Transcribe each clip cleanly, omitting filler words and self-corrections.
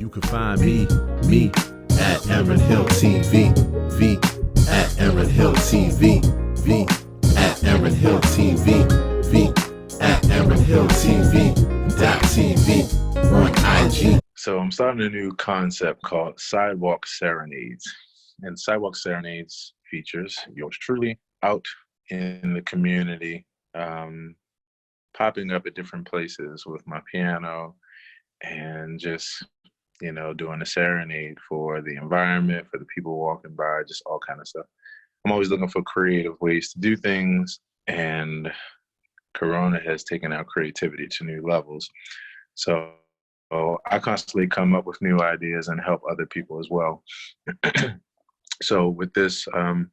You can find me at Aaron Hill TV, V at Aaron Hill TV, V at Aaron Hill TV, V at Aaron Hill TV, .TV on IG. So I'm starting a new concept called Sidewalk Serenades. And Sidewalk Serenades features yours truly out in the community, popping up at different places with my piano and just, doing a serenade for the environment, for the people walking by, just all kind of stuff. I'm always looking for creative ways to do things, and Corona has taken our creativity to new levels. So I constantly come up with new ideas and help other people as well. So with this, I'm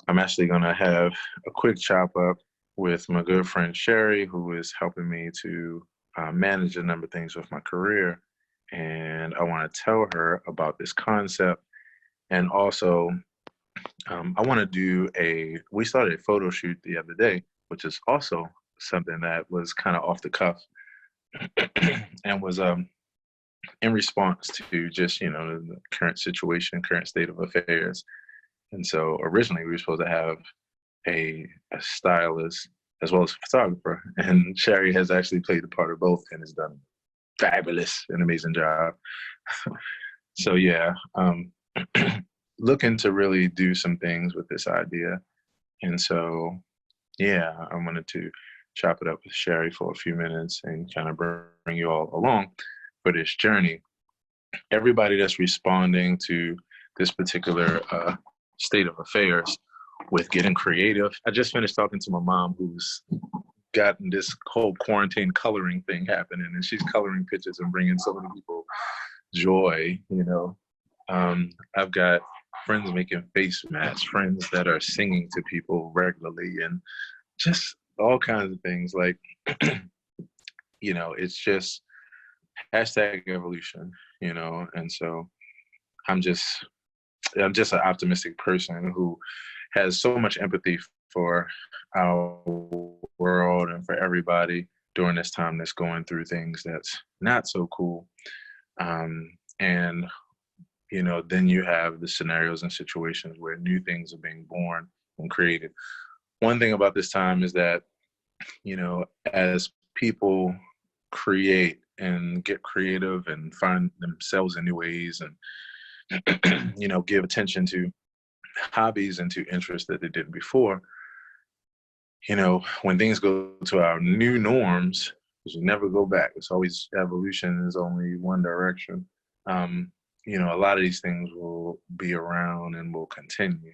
actually going to have a quick chop up with my good friend Sherri, who is helping me to manage a number of things with my career. And I want to tell her about this concept. And also, I want to do we started a photo shoot the other day, which is also something that was kind of off the cuff and was in response to just, the current situation, current state of affairs. And so originally we were supposed to have a stylist as well as a photographer, and Sherri has actually played the part of both and has done fabulous and amazing job. So yeah, looking to really do some things with this idea. And so, yeah, I wanted to chop it up with Sherri for a few minutes and kind of bring you all along for this journey. Everybody that's responding to this particular state of affairs with getting creative. I just finished talking to my mom, who's gotten this whole quarantine coloring thing happening, and she's coloring pictures and bringing so many people joy. I've got friends making face masks, friends that are singing to people regularly, and just all kinds of things. Like, it's just hashtag evolution, and so I'm just an optimistic person who has so much empathy for our world and for everybody during this time that's going through things that's not so cool. And, then you have the scenarios and situations where new things are being born and created. One thing about this time is that, as people create and get creative and find themselves in new ways and, give attention to hobbies and to interests that they didn't before, when things go to our new norms, you never go back. It's always evolution is only one direction. A lot of these things will be around and will continue.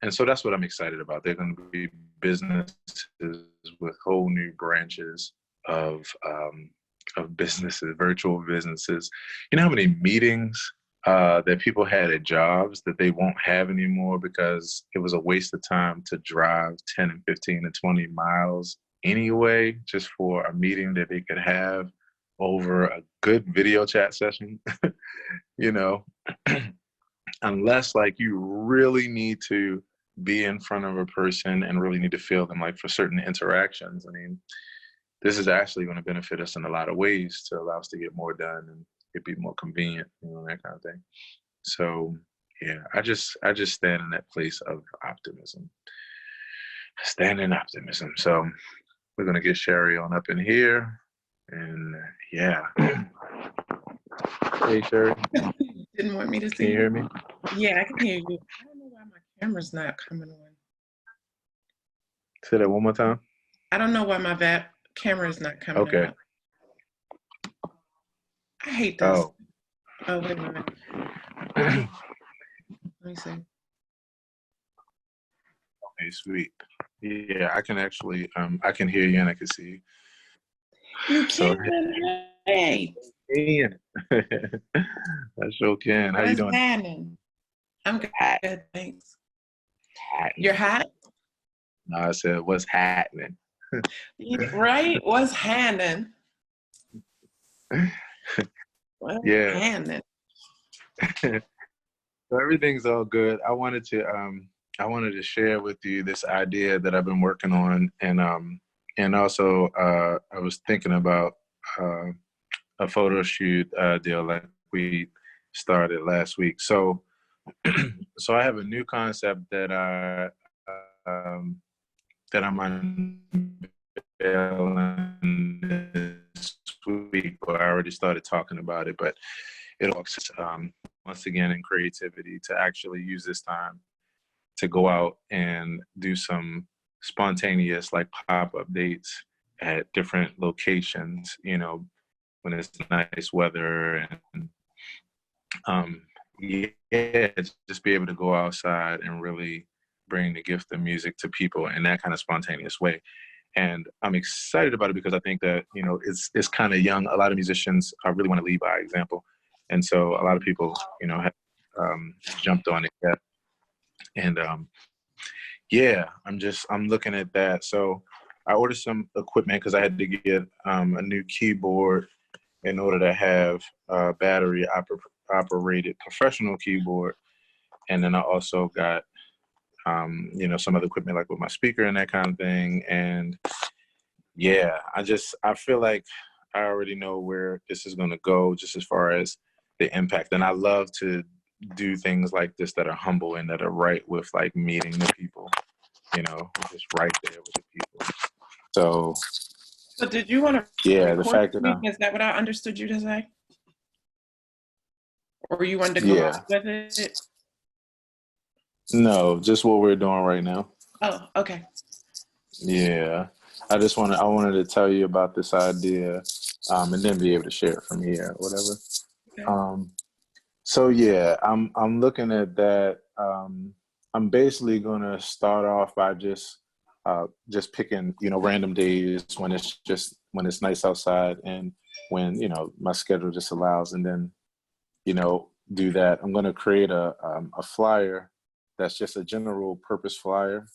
And so that's what I'm excited about. They're going to be businesses with whole new branches of businesses, virtual businesses. You know how many meetings that people had at jobs that they won't have anymore because it was a waste of time to drive 10 and 15 and 20 miles anyway, just for a meeting that they could have over a good video chat session, unless like you really need to be in front of a person and really need to feel them, like for certain interactions. I mean, this is actually going to benefit us in a lot of ways to allow us to get more done and it'd be more convenient, that kind of thing. So yeah, I just stand in that place of optimism. Stand in optimism. So we're gonna get Sherri on up in here, and yeah. Hey Sherri. Didn't want me to see. Can you hear me? Yeah, I can hear you. I don't know why my camera's not coming on. Say that one more time. I don't know why my camera is not coming on. Okay. I hate this. Oh, wait a minute. Let me see. Okay, sweet. Yeah, I can actually, I can hear you and I can see you. You can. Hey. I sure can. How you doing? Happening? I'm good. Good, thanks. You're hot? No, I said, what's happening? Right? What's happening? Yeah. Happening? So everything's all good. I wanted to share with you this idea that I've been working on, and also I was thinking about a photo shoot deal we started last week. So, so I have a new concept that that I'm unveiling this week. Or I already started talking about it, but it'll once again in creativity to actually use this time to go out and do some spontaneous like pop-up dates at different locations, you know, when it's nice weather, and yeah, just be able to go outside and really bring the gift of music to people in that kind of spontaneous way. And I'm excited about it because I think that, you know, it's kind of young. A lot of musicians really want to lead by example. And so a lot of people, you know, have jumped on it. Yeah. And yeah, I'm looking at that. So I ordered some equipment because I had to get a new keyboard in order to have a battery operated professional keyboard. And then I also got, you know, some other equipment like with my speaker and that kind of thing. And yeah, I feel like I already know where this is going to go just as far as the impact. And I love to do things like this that are humble and that are right with like meeting the people, you know, just right there with the people. So did you want to yeah, the record fact this that week? Is that what I understood you to say? Or you wanted to go yeah, on with it? no, just what we're doing right now. Oh, okay. Yeah, I wanted to tell you about this idea, and then be able to share it from here, whatever. Okay. So yeah, I'm looking at that. I'm basically gonna start off by just picking, you know, random days when it's nice outside and when, you know, my schedule just allows, and then, you know, do that. I'm gonna create a flyer that's just a general purpose flyer.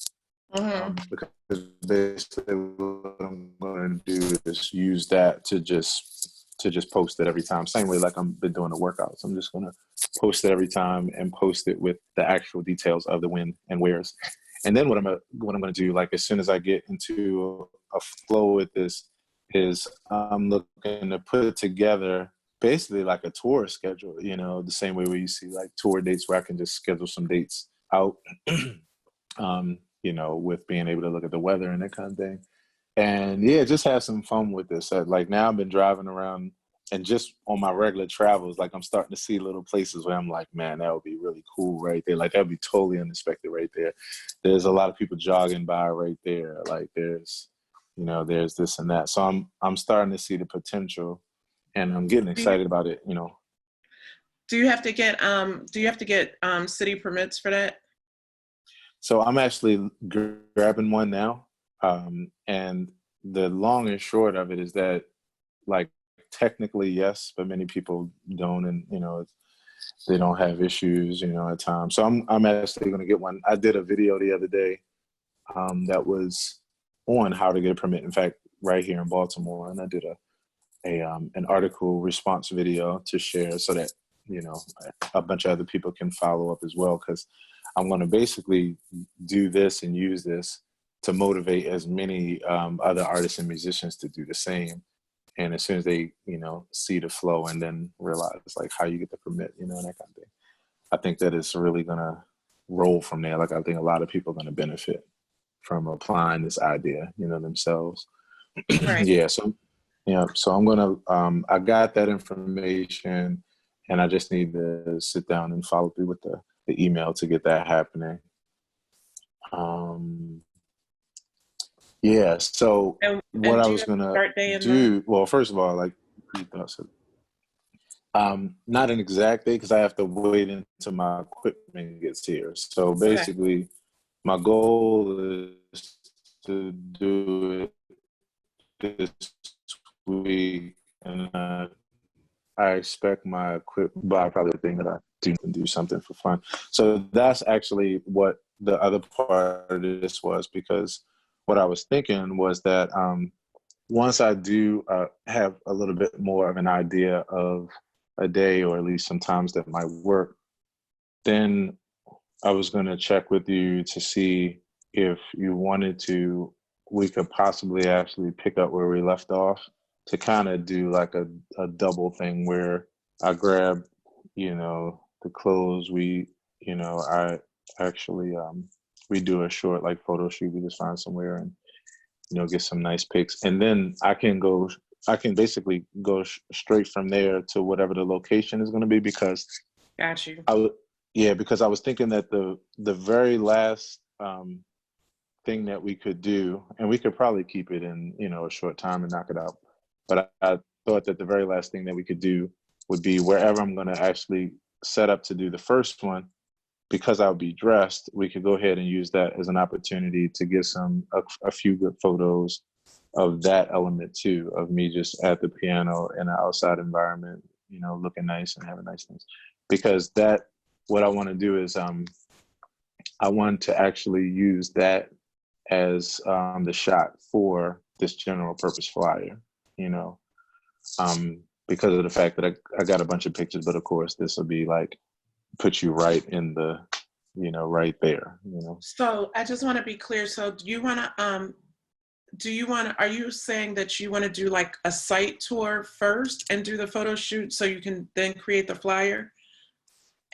Because basically what I'm going to do is use that to just post it every time. Same way like I've been doing the workouts. I'm just going to post it every time and post it with the actual details of the when and wheres. And then what I'm going to do, like as soon as I get into a flow with this, is I'm looking to put it together basically like a tour schedule. You know, the same way where you see like tour dates where I can just schedule some dates out. You know, with being able to look at the weather and that kind of thing. And yeah, just have some fun with this. Like now I've been driving around and just on my regular travels, like I'm starting to see little places where I'm like, man, that would be really cool right there. Like that'd be totally unexpected right there. There's a lot of people jogging by right there. Like there's, you know, there's this and that. So I'm starting to see the potential and I'm getting excited about it, you know. Do you have to get city permits for that? So I'm actually grabbing one now. And the long and short of it is that, like, technically, yes, but many people don't. And, you know, they don't have issues, you know, at times. So I'm actually going to get one. I did a video the other day that was on how to get a permit. In fact, right here in Baltimore. And I did an article response video to share so that, you know, a bunch of other people can follow up as well. Because I'm going to basically do this and use this to motivate as many other artists and musicians to do the same. And as soon as they, you know, see the flow and then realize like how you get the permit, you know, and that kind of thing, I think that it's really going to roll from there. Like I think a lot of people are going to benefit from applying this idea, you know, themselves. Right. Yeah. So, yeah. So I'm going to, I got that information and I just need to sit down and follow through with the email to get that happening. Yeah, so what I was gonna do, well, first of all, like, not an exact date because I have to wait until my equipment gets here. So basically, my goal is to do it this week, and I expect my equipment by probably the thing that I do something for fun. So that's actually what the other part of this was, because what I was thinking was that once I do have a little bit more of an idea of a day or at least some times that might work, then I was going to check with you to see if you wanted to, we could possibly actually pick up where we left off to kind of do like a double thing where I grab, you know, the clothes. I actually, we do a short like photo shoot. We just find somewhere and, you know, get some nice pics. And then I can basically go straight from there to whatever the location is going to be because Got you. because I was thinking that the very last thing that we could do, and we could probably keep it in, you know, a short time and knock it out. But I thought that the very last thing that we could do would be wherever I'm going to actually set up to do the first one, because I'll be dressed, we could go ahead and use that as an opportunity to get a few good photos of that element too, of me just at the piano in an outside environment, you know, looking nice and having nice things. Because what I want to do is I want to actually use that as the shot for this general purpose flyer, you know, because of the fact that I got a bunch of pictures, but of course this will be like, put you right in the, you know, right there, you know. So I just want to be clear. So are you saying that you want to do like a site tour first and do the photo shoot so you can then create the flyer?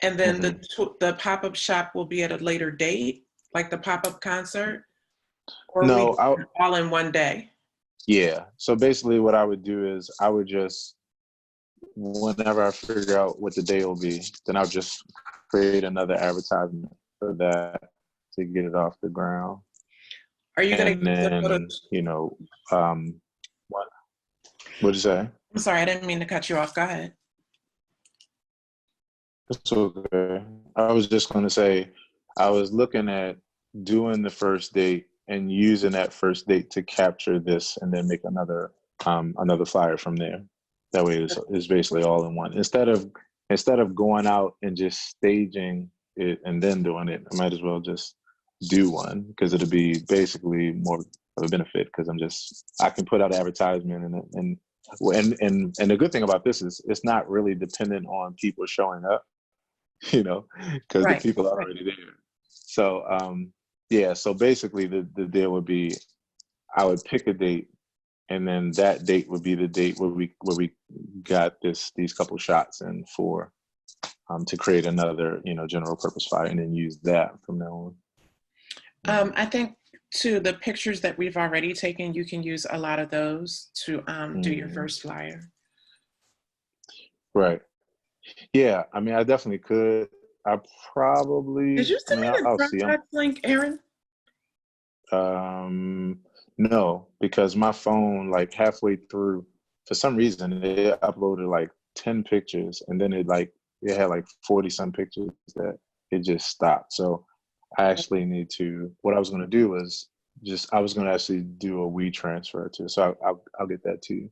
And then the pop-up shop will be at a later date, like the pop-up concert? Or No, all in one day? yeah. So basically what I would do is I would just, whenever I figure out what the day will be, then I'll just create another advertisement for that to get it off the ground. Are you going to use the then, photos? you know, what'd you say? I'm sorry, I didn't mean to cut you off. Go ahead. It's okay. I was just going to say, I was looking at doing the first date and using that first date to capture this and then make another flyer from there. That way it's basically all in one. Instead of going out and just staging it and then doing it, I might as well just do one, because it'll be basically more of a benefit, because I can put out advertisement and the good thing about this is it's not really dependent on people showing up, you know, because the people are already there. So yeah, so basically the deal would be I would pick a date, and then that date would be the date where we got these couple shots in for to create another, you know, general purpose flyer, and then use that from now on. I think to the pictures that we've already taken, you can use a lot of those to do your first flyer. Right. Yeah, I mean, I definitely could. I probably. Did you send me the Dropbox link, Aaron? No, because my phone, like halfway through, for some reason, it uploaded like 10 pictures, and then it had like 40 some pictures that it just stopped. So I actually need to. What I was going to do was I was going to actually do a WeTransfer too. So I'll get that to you.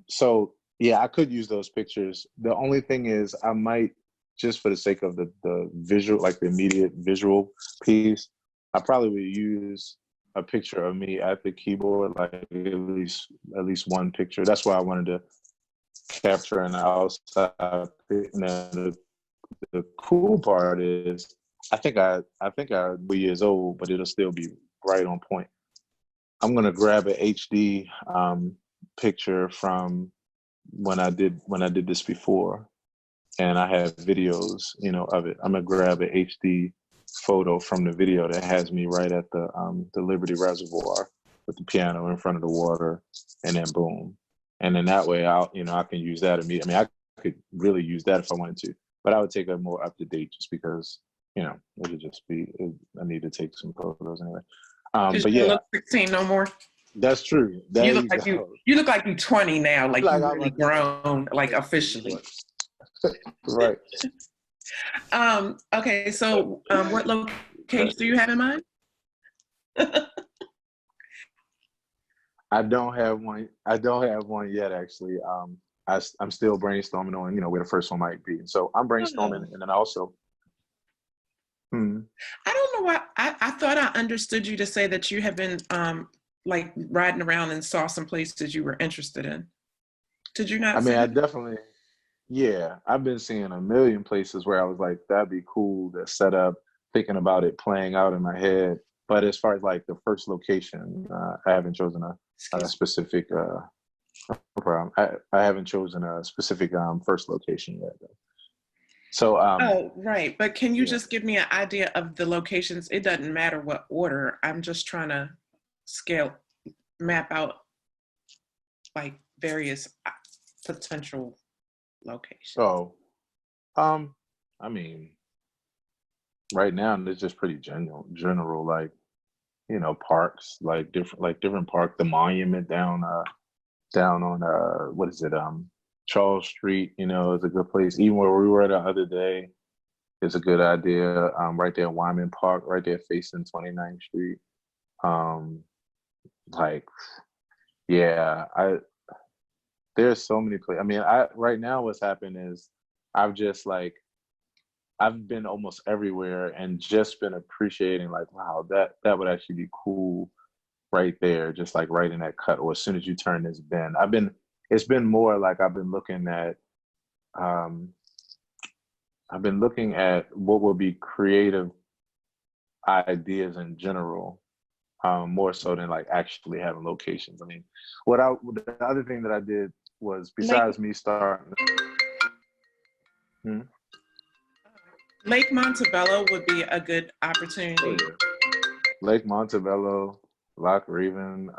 So yeah, I could use those pictures. The only thing is I might, just for the sake of the visual, like the immediate visual piece, I probably would use a picture of me at the keyboard, like at least one picture. That's why I wanted to capture an outside. And the cool part is I think I'll be years old, but it'll still be right on point. I'm gonna grab an HD picture from when I did this before, and I have videos, you know, of it. I'm gonna grab an HD photo from the video that has me right at the Liberty Reservoir with the piano in front of the water, and then boom, and then that way I can use that immediately. I mean, I could really use that if I wanted to, but I would take a more up to date, just because, you know, I need to take some photos anyway. But yeah, look 16 no more. That's true. You look like you're 20 now, like you're really grown, like officially. Right. Okay, so what location do you have in mind? I don't have one yet, actually. I'm still brainstorming on, you know, where the first one might be. So I'm brainstorming, and then also. I don't know why I thought I understood you to say that you have been like riding around and saw some places you were interested in. Did you not? I mean, I definitely. Yeah, I've been seeing a million places where I was like, that'd be cool to set up, thinking about it playing out in my head. But as far as like the first location, I haven't chosen a specific No problem. I haven't chosen a specific first location yet, though. So Oh, right. But can you yeah. just give me an idea of the locations? It doesn't matter what order. I'm just trying to scale, map out like various potential locations. So I mean, right now it's just pretty general, like, you know, parks, like different park, the monument down on what is it, Charles Street, you know, is a good place. Even where we were the other day is a good idea. Right there in Wyman Park, right there facing 29th Street. Like, yeah, there's so many places. I mean, I right now what's happened is I've just like I've been almost everywhere and just been appreciating, like, wow, that would actually be cool right there, just like right in that cut, or as soon as you turn this bend. It's been more like um I've been looking at what will be creative ideas in general, more so than like actually having locations. I mean, the other thing that I did was, Lake besides me starting. Hmm? Lake Montebello would be a good Oh opportunity. yeah, Lake Montebello, Loch Raven,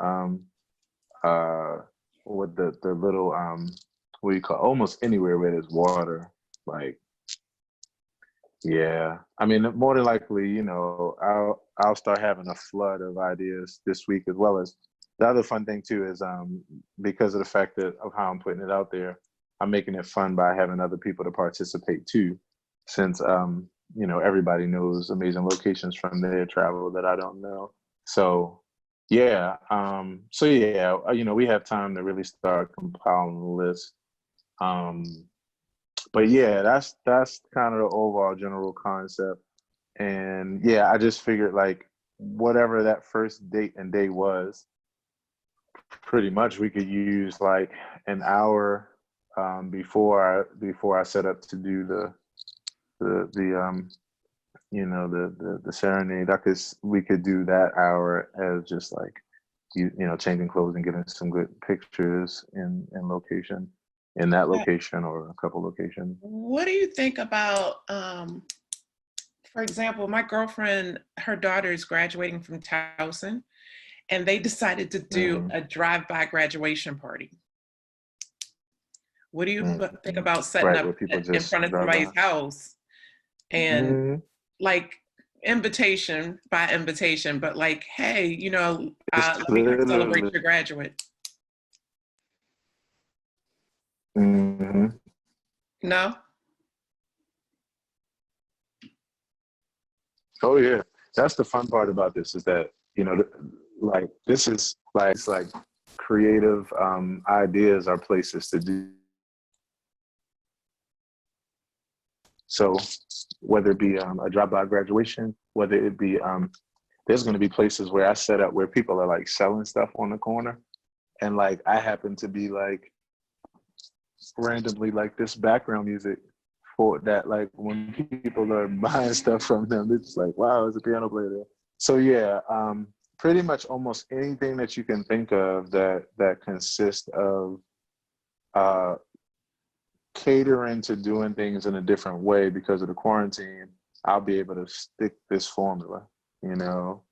uh, with the little what do you call, almost anywhere where there's water, like, yeah. I mean, more than likely, you know, I'll start having a flood of ideas this week, as well as the other fun thing too is because of the fact that of how I'm putting it out there, I'm making it fun by having other people to participate too, since you know, everybody knows amazing locations from their travel that I don't know. So yeah, you know, we have time to really start compiling the list. Um, but yeah, that's kind of the overall general concept. And yeah, I just figured, like, whatever that first date and day was, pretty much we could use like an hour before I set up to do the you know, the serenade. We could do that hour as just like you know, changing clothes and getting some good pictures in location, in that location or a couple locations. What do you think about, for example, my girlfriend, her daughter is graduating from Towson, and they decided to do Mm-hmm. a drive-by graduation party. What do you think Mm-hmm. about setting Right, up where people in just front of drive somebody's by. house and Mm-hmm. like invitation by invitation, but like, hey, you know, It's let me come celebrate literally. your graduate. Mm-hmm. No? Oh yeah, that's the fun part about this, is that, you know, like, this is like, it's like creative ideas are places to do. So whether it be a drop-by graduation, whether it be there's going to be places where I set up where people are like selling stuff on the corner, and like I happen to be like randomly like this background music for that, like when people are buying stuff from them, it's like, wow, there's a piano player there. So yeah, pretty much almost anything that you can think of that consists of uh, catering to doing things in a different way because of the quarantine, I'll be able to stick this formula, you know.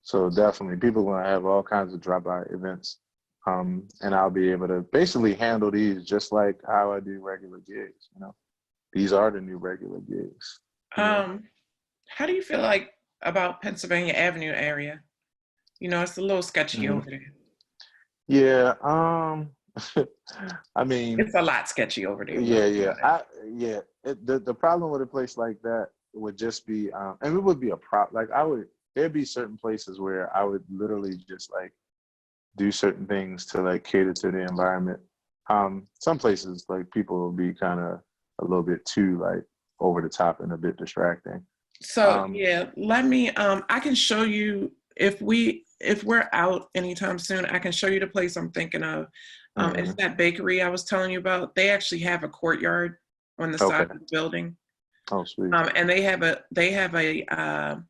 So definitely, people are gonna have all kinds of drop-by events, and I'll be able to basically handle these just like how I do regular gigs. You know, these are the new regular gigs. You know? How do you feel like about Pennsylvania Avenue area? You know, it's a little sketchy Mm-hmm. over there. Yeah. I mean, It's a lot sketchy over there. yeah, Let's be yeah. honest. The problem with a place like that would just be, and it would be a prop. Like, there'd be certain places where I would literally just like do certain things to like cater to the environment. Some places, like, people will be kind of a little bit too like over the top and a bit distracting. So Um, yeah, let me I can show you if we're out anytime soon, I can show you the place I'm thinking of. It's mhm. that bakery I was telling you about. They actually have a courtyard on the side Okay. of the building. Oh, sweet. And they have a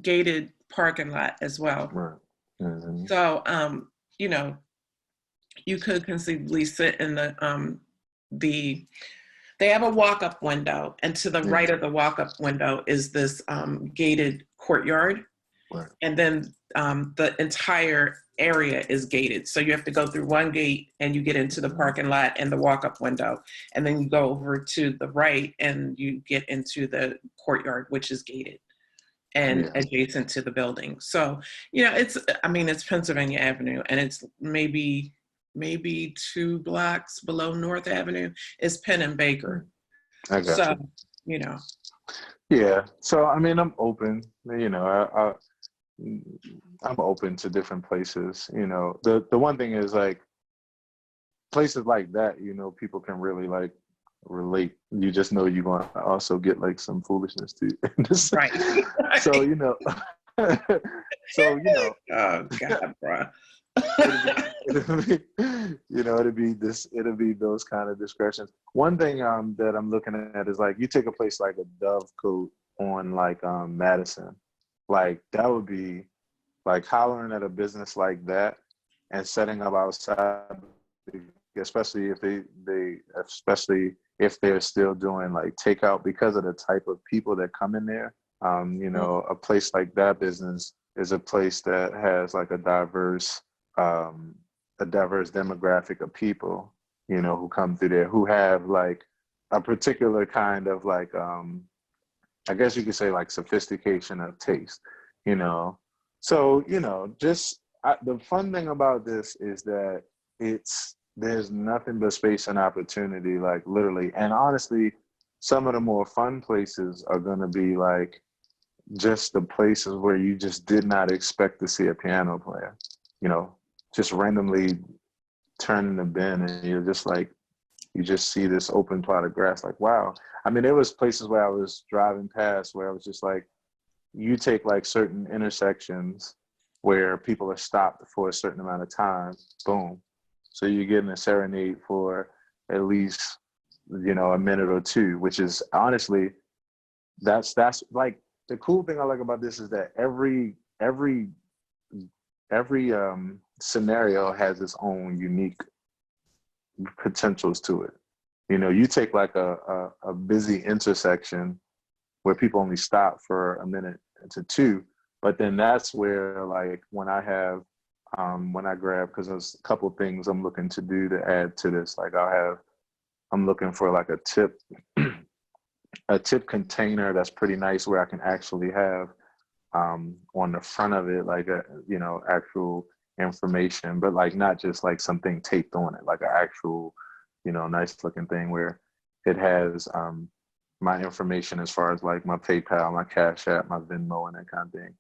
gated parking lot as well. Right. Mhm. So you know, you could conceivably sit in the they have a walk-up window, and to the right of the walk-up window is this gated courtyard. Right. And then the entire area is gated. So you have to go through one gate and you get into the parking lot and the walk-up window. And then you go over to the right and you get into the courtyard, which is gated and adjacent to the building. So, you know, it's Pennsylvania Avenue, and it's maybe 2 blocks below North Avenue is Penn and Baker. I got you. You know. Yeah. So, I mean, I'm open, you know, I'm open to different places. You know, the one thing is, like, places like that, you know, people can really like relate. You just know you're going to also get like some foolishness too. Right. So, you know, so, you know, oh God, bro. it'll be those kind of discretions. One thing that I'm looking at is, like, you take a place like a Dove Coat on like Madison, like that would be like hollering at a business like that and setting up outside, especially if they're still doing like takeout, because of the type of people that come in there. You know, a place like that business is a place that has like a diverse demographic of people, you know, who come through there, who have like a particular kind of like, I guess you could say like sophistication of taste, you know? So, you know, the fun thing about this is that there's nothing but space and opportunity, like literally. And honestly, some of the more fun places are going to be like just the places where you just did not expect to see a piano player, you know, just randomly turning the bin, and you're just like, you just see this open plot of grass, like, wow. I mean, there was places where I was driving past where I was just like, you take like certain intersections where people are stopped for a certain amount of time, boom. So you're getting a serenade for at least, you know, a minute or two, which is honestly, that's like, the cool thing I like about this is that every scenario has its own unique potentials to it. You know, you take like a busy intersection where people only stop for a minute to two, but then that's where, like, when I grab, because there's a couple things I'm looking to do to add to this. Like, I'm looking for like a tip container that's pretty nice, where I can actually have on the front of it, like a, you know, actual information, but like not just like something taped on it, like an actual, you know, nice looking thing where it has my information as far as like my PayPal, my Cash App, my Venmo, and that kind of thing,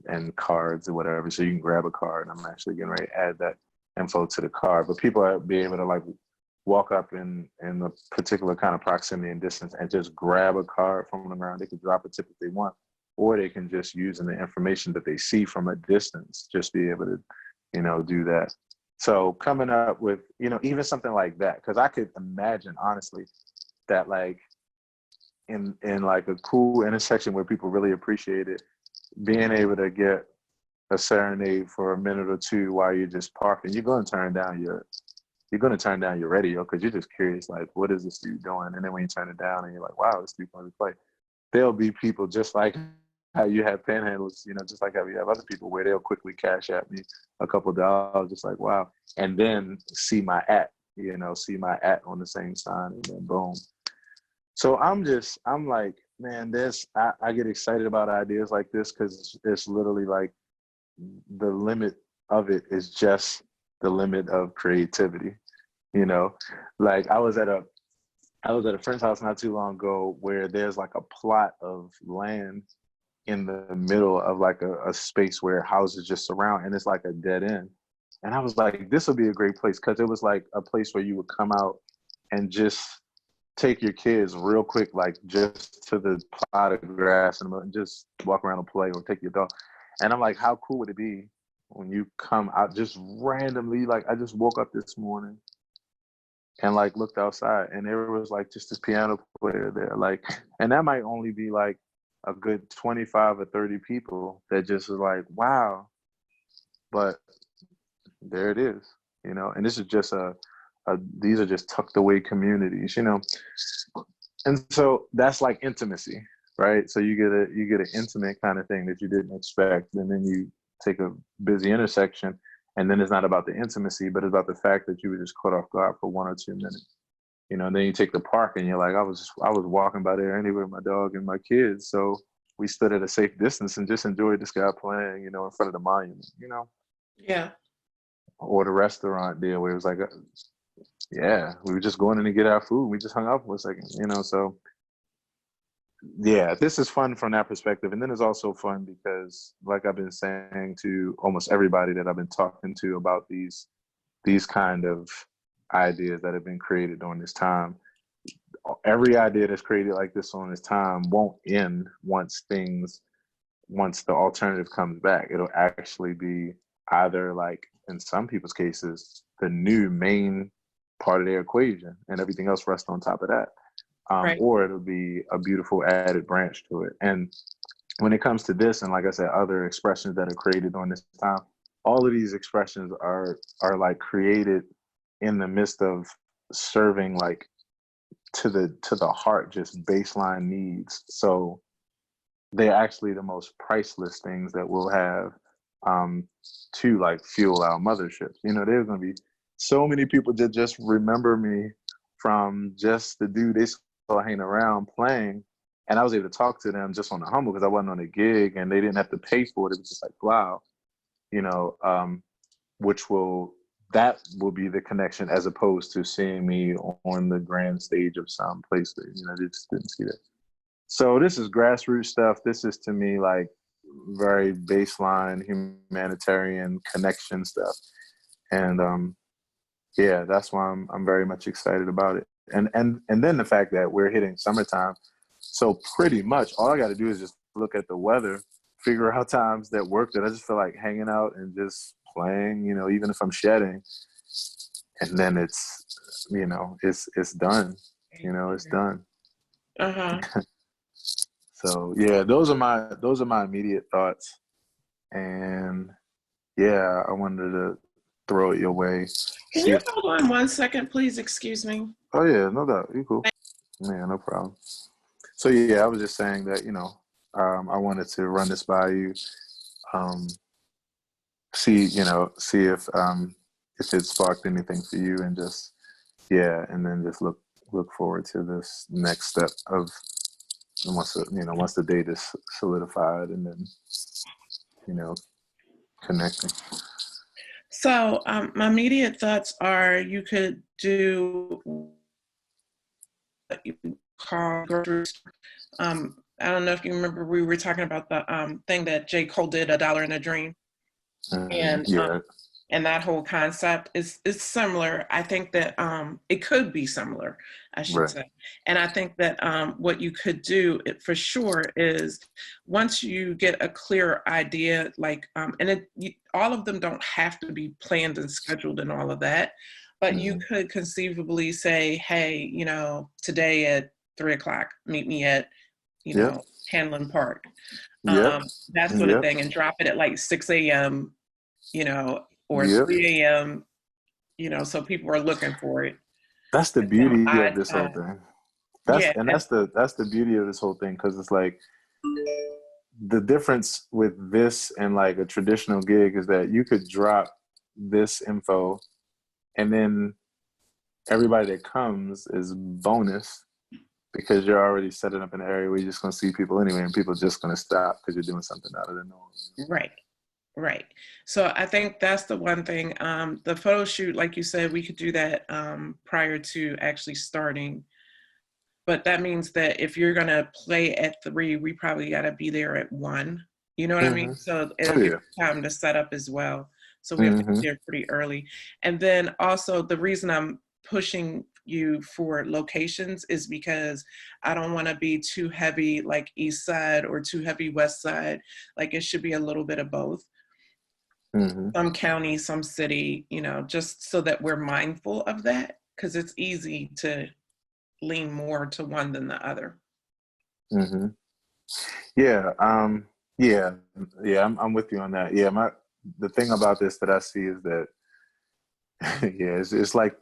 and cards or whatever. So you can grab a card. I'm actually getting ready to add that info to the card, but people will be able to like walk up in a particular kind of proximity and distance and just grab a card from the ground. They could drop a tip if they want, or they can just, using the information that they see from a distance, just be able to, you know, do that. So coming up with, you know, even something like that, because I could imagine, honestly, that like in like a cool intersection where people really appreciate it, being able to get a serenade for a minute or two while you're just parking, you're going to turn down your radio, because you're just curious, like, what is this dude doing? And then when you turn it down and you're like, wow, this dude wants to play. There'll be people just like how you have panhandlers, you know, just like how you have other people where they'll quickly cash at me a couple of dollars, just like, wow. And then see my at on the same sign, and then boom. So I'm like, man, I get excited about ideas like this, because it's literally like the limit of it is just the limit of creativity, you know? Like I was at a friend's house not too long ago where there's like a plot of land in the middle of like a space where houses just surround, and it's like a dead end. And I was like, this would be a great place, because it was like a place where you would come out and just take your kids real quick, like just to the plot of grass and just walk around and play, or take your dog. And I'm like, how cool would it be when you come out just randomly? Like I just woke up this morning and like looked outside, and there was like just this piano player there, like, and that might only be like a good 25 or 30 people that just was like, wow. But there it is. you know, and this is just these are just tucked away communities, you know. And so that's like intimacy, right? So you get an intimate kind of thing that you didn't expect, and then you take a busy intersection, and then it's not about the intimacy, but it's about the fact that you were just caught off guard for 1 or 2 minutes, you know. And then you take the park, and you're like, I was walking by there anyway with my dog and my kids, so we stood at a safe distance and just enjoyed this guy playing, you know, in front of the monument, you know. Yeah. Or the restaurant there where it was like, yeah, we were just going in to get our food. We just hung out for a second, you know. So yeah, this is fun from that perspective. And then it's also fun because, like I've been saying to almost everybody that I've been talking to about these kind of ideas that have been created during this time, every idea that's created like this on this time won't end once the alternative comes back. It'll actually be either, like in some people's cases, the new main part of their equation, and everything else rests on top of that. Right. Or it'll be a beautiful added branch to it. And when it comes to this, and like I said, other expressions that are created during this time, all of these expressions are like created in the midst of serving like to the heart, just baseline needs. So they're actually the most priceless things that we'll have to like fuel our motherships. You know, there's gonna be so many people that just remember me from just the dude they saw hanging around playing, and I was able to talk to them just on the humble because I wasn't on a gig and they didn't have to pay for it. It was just like, wow, you know, that will be the connection as opposed to seeing me on the grand stage of some place that, you know, they just didn't see that. So this is grassroots stuff. This is, to me, like very baseline humanitarian connection stuff. And yeah, that's why I'm very much excited about it. And then the fact that we're hitting summertime. So pretty much all I got to do is just look at the weather, figure out times that work that I just feel like hanging out and just playing, you know, even if I'm shedding. And then it's, you know, it's done. You know, it's done. Uh-huh. So yeah, those are my immediate thoughts. And yeah, I wanted to throw it your way. Can you hold on 1 second, please? Excuse me. Oh yeah, no doubt. You cool. Yeah, no problem. So yeah, I was just saying that, you know, I wanted to run this by you, see if it sparked anything for you, and just and then just look forward to this next step of once the date is solidified, and then, you know, connecting. So my immediate thoughts are you could do what you call grocery store. I don't know if you remember, we were talking about the thing that J. Cole did, $1 in a Dream. And that whole concept is similar. I think that it could be similar, I should say. And I think that what you could do for sure is, once you get a clear idea, like, all of them don't have to be planned and scheduled and all of that, but you could conceivably say, hey, you know, today at 3:00, meet me at, you know, Hanlon Park. That sort of thing, and drop it at like 6 a.m., you know, or 3 a.m., you know, so people are looking for it. That's the beauty of this whole thing. That's the beauty of this whole thing, because it's like the difference with this and like a traditional gig is that you could drop this info and then everybody that comes is bonus, because you're already setting up an area where you're just going to see people anyway, and people are just going to stop because you're doing something out of the norm. Right. So I think that's the one thing. The photo shoot, like you said, we could do that prior to actually starting. But that means that if you're going to play at 3, we probably got to be there at 1. You know what I mean? So it'll give time to set up as well. So we have to be there pretty early. And then also, the reason I'm pushing you for locations is because I don't want to be too heavy like East Side or too heavy West Side. Like, it should be a little bit of both. Some county, some city, you know, just so that we're mindful of that, because it's easy to lean more to one than the other. I'm with you on that. The thing about this that I see is that yeah, it's like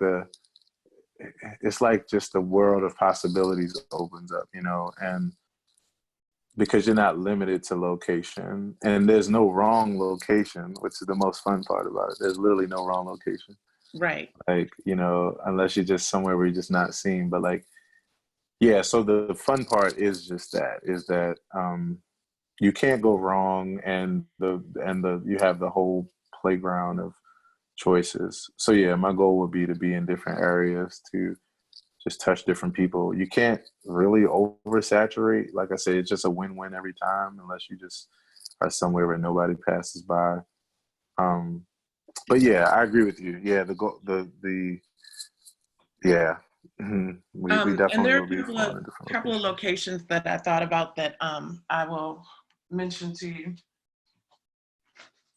it's like just the world of possibilities opens up, you know, and because you're not limited to location, and there's no wrong location, which is the most fun part about it. There's literally no wrong location. Right. Like, you know, unless you're just somewhere where you're just not seen. But like, yeah, so the fun part is just that, is that you can't go wrong, and you have the whole playground of choices. So yeah, my goal would be to be in different areas, to just touch different people. You can't really oversaturate. Like I said, it's just a win-win every time, unless you just are somewhere where nobody passes by. But yeah, I agree with you. Yeah, yeah. We And definitely there will be are flying a in different couple of locations. locations that I thought about that I will mention to you.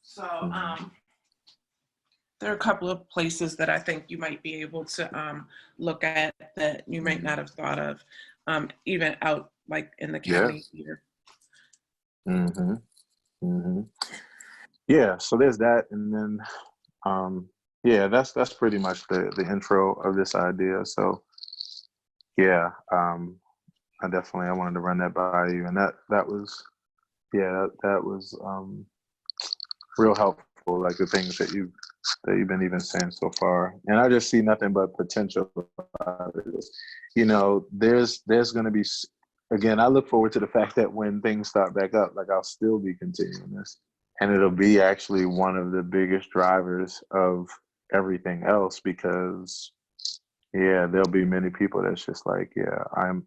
So there are a couple of places that I think you might be able to look at that you might not have thought of, even out like in the county here. Yeah, so there's that, and then yeah, that's pretty much the intro of this idea. So yeah, I wanted to run that by you, and that was real helpful. Like the things that you've been even saying so far, and I just see nothing but potential out of this. You know, there's going to be, again, I look forward to the fact that when things start back up, like I'll still be continuing this, and it'll be actually one of the biggest drivers of everything else, because yeah, there'll be many people that's just like, yeah, I'm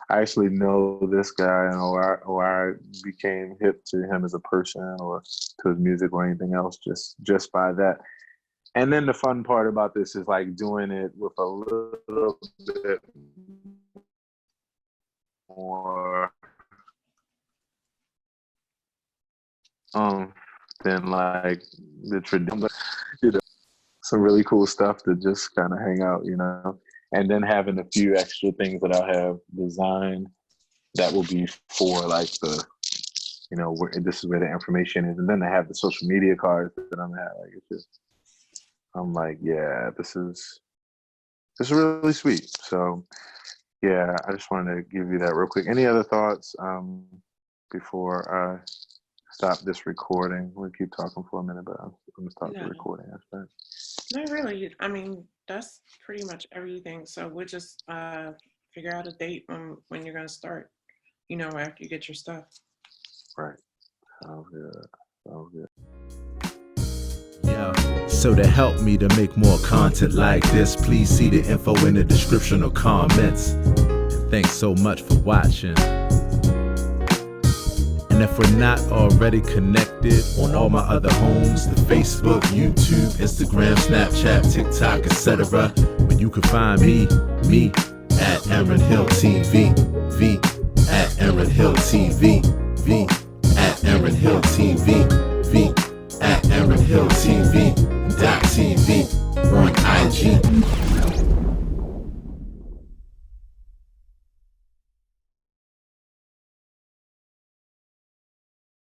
I actually know this guy, or I became hip to him as a person, or to his music, or anything else, just by that. And then the fun part about this is like doing it with a little bit more than like the tradition, you know, some really cool stuff to just kind of hang out, you know. And then having a few extra things that I have designed that will be for like the, you know, this is where the information is. And then I have the social media cards that I'm at. Like, it's just, I'm like, yeah, this is really sweet. So yeah, I just wanted to give you that real quick. Any other thoughts before I stop this recording? We'll keep talking for a minute, but I'm gonna stop the recording aspect. Not really. I mean, that's pretty much everything. So we'll just figure out a date when you're gonna start, you know, after you get your stuff. Right. Sounds good. Sounds good. Yeah. So to help me to make more content like this, please see the info in the description or comments. And thanks so much for watching. And if we're not already connected on all my other homes, the Facebook, YouTube, Instagram, Snapchat, TikTok, etc., where you can find me at Aaron Hill TV, V at Aaron Hill TV, V at Aaron Hill TV, V at Aaron Hill TV, .TV on IG.